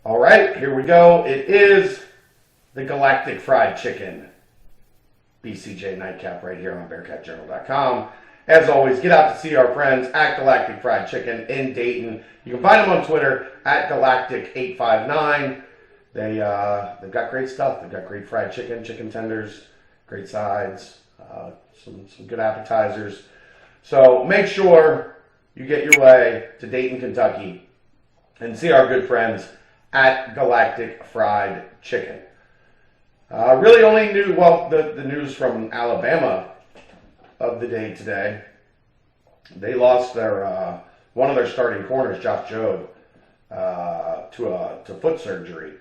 All right, here we go. It is the Galactic Fried Chicken BCJ nightcap right here on BearcatJournal.com. As always, get out to see our friends at Galactic Fried Chicken in Dayton. You can find them on Twitter at Galactic859. They've got great stuff. They've got great fried chicken, chicken tenders, great sides, some good appetizers. So make sure you get your way to Dayton, Kentucky, and see our good friends at Galactic Fried Chicken. Really only new, the news from Alabama of the day today. They lost their one of their starting corners, Josh Jobe, to foot surgery.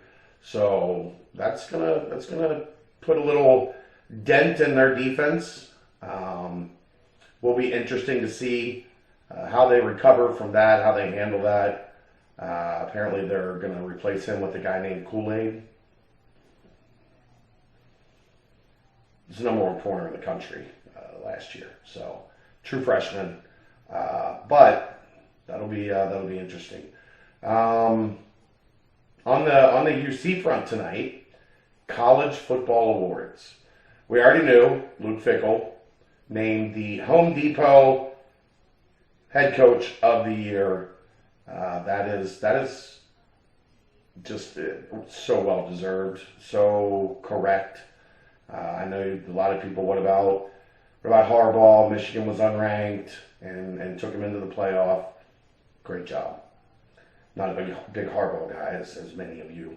So that's gonna put a little dent in their defense. Will be interesting to see how they recover from that, how they handle that. Apparently they're going to replace him with a guy named Kool-Aid. He's the number one corner in the country last year, so true freshman. But that'll be interesting. On the UC front tonight, college football awards. We already knew Luke Fickell named the Home Depot head coach of the year. That is just so well deserved, so correct. I know a lot of people. What about Harbaugh? Michigan was unranked and took him into the playoff. Great job. Not a big Harbaugh guy, as many of you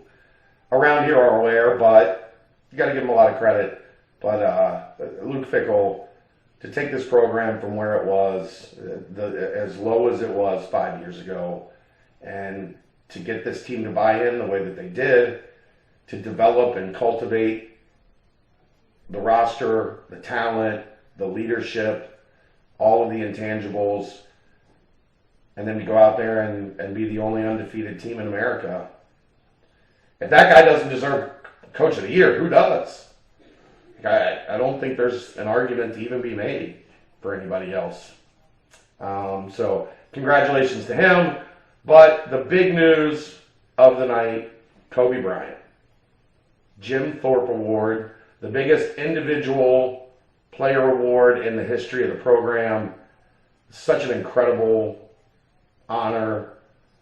around here are aware, but you got to give him a lot of credit. But Luke Fickell, to take this program from where it was, as low as it was 5 years ago, and to get this team to buy in the way that they did, to develop and cultivate the roster, the talent, the leadership, all of the intangibles, and then to go out there and be the only undefeated team in America. If that guy doesn't deserve Coach of the Year, who does? I don't think there's an argument to even be made for anybody else. So congratulations to him. But the big news of the night, Kobe Bryant. Jim Thorpe Award, the biggest individual player award in the history of the program. Such an incredible honor,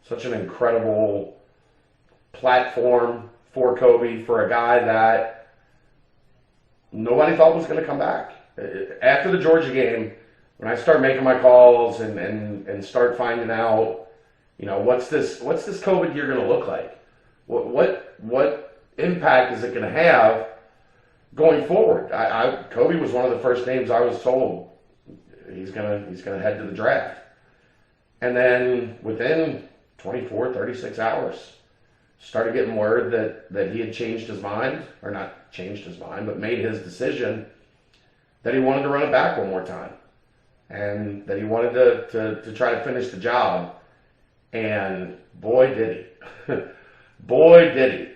such an incredible platform for Kobe, for a guy that nobody thought was going to come back. After the Georgia game, when I start making my calls and start finding out, what's this COVID year going to look like? What impact is it going to have going forward? Kobe was one of the first names I was told he's going to head to the draft. And then within 24, 36 hours, started getting word that he had changed his mind, or not changed his mind, but made his decision that he wanted to run it back one more time. And that he wanted to try to finish the job. And boy, did he. Boy, did he.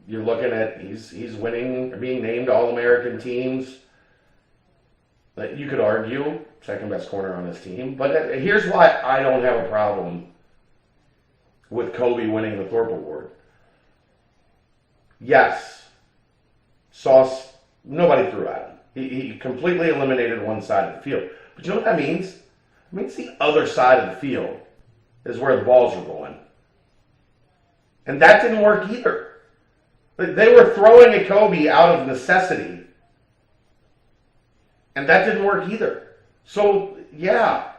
You're looking at, he's winning, being named All-American teams. That you could argue, second best corner on this team. But here's why I don't have a problem with Kobe winning the Thorpe Award. Yes, Sauce, nobody threw at him. He completely eliminated one side of the field. But you know what that means? It means the other side of the field is where the balls were going. And that didn't work either. They were throwing at Kobe out of necessity. And that didn't work either. So, yeah,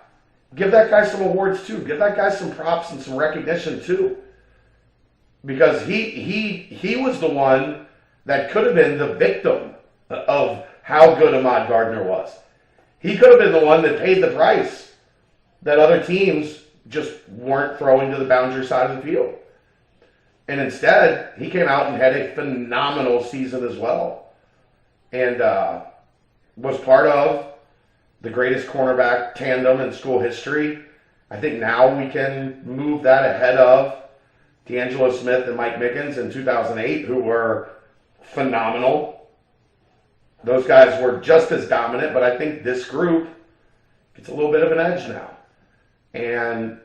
give that guy some awards too. Give that guy some props and some recognition too. Because he was the one that could have been the victim of how good Ahmad Gardner was. He could have been the one that paid the price that other teams just weren't throwing to the boundary side of the field. And instead, he came out and had a phenomenal season as well. And was part of the greatest cornerback tandem in school history. I think now we can move that ahead of D'Angelo Smith and Mike Mickens in 2008, who were phenomenal. Those guys were just as dominant, but I think this group gets a little bit of an edge now. And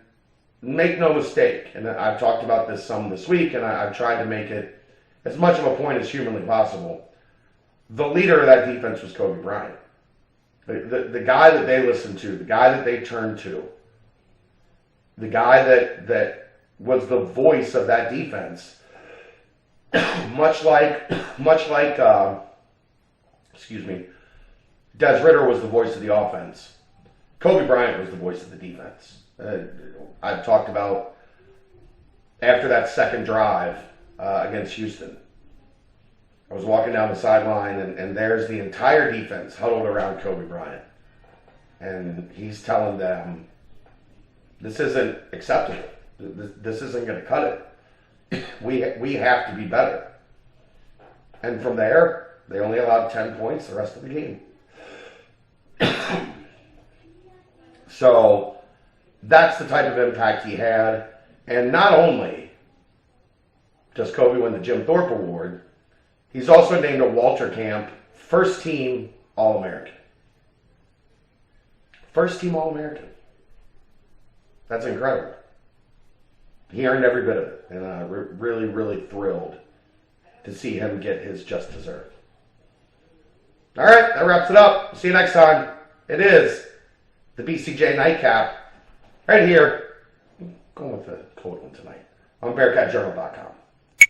make no mistake, and I've talked about this some this week, and I've tried to make it as much of a point as humanly possible. The leader of that defense was Kobe Bryant. The guy that they listened to, the guy that they turned to, the guy that was the voice of that defense, much like Des Ridder was the voice of the offense. Kobe Bryant was the voice of the defense. I've talked about after that second drive against Houston. I was walking down the sideline, and there's the entire defense huddled around Kobe Bryant. And he's telling them, this isn't acceptable. This isn't going to cut it. We have to be better. And from there, they only allowed 10 points the rest of the game. So that's the type of impact he had. And not only does Kobe win the Jim Thorpe Award, he's also named a Walter Camp First Team All-American. First Team All-American. That's incredible. He earned every bit of it. And I'm really, really thrilled to see him get his just desserts. All right, that wraps it up. See you next time. It is the BCJ Nightcap right here. I'm going with the cold one tonight on BearcatJournal.com.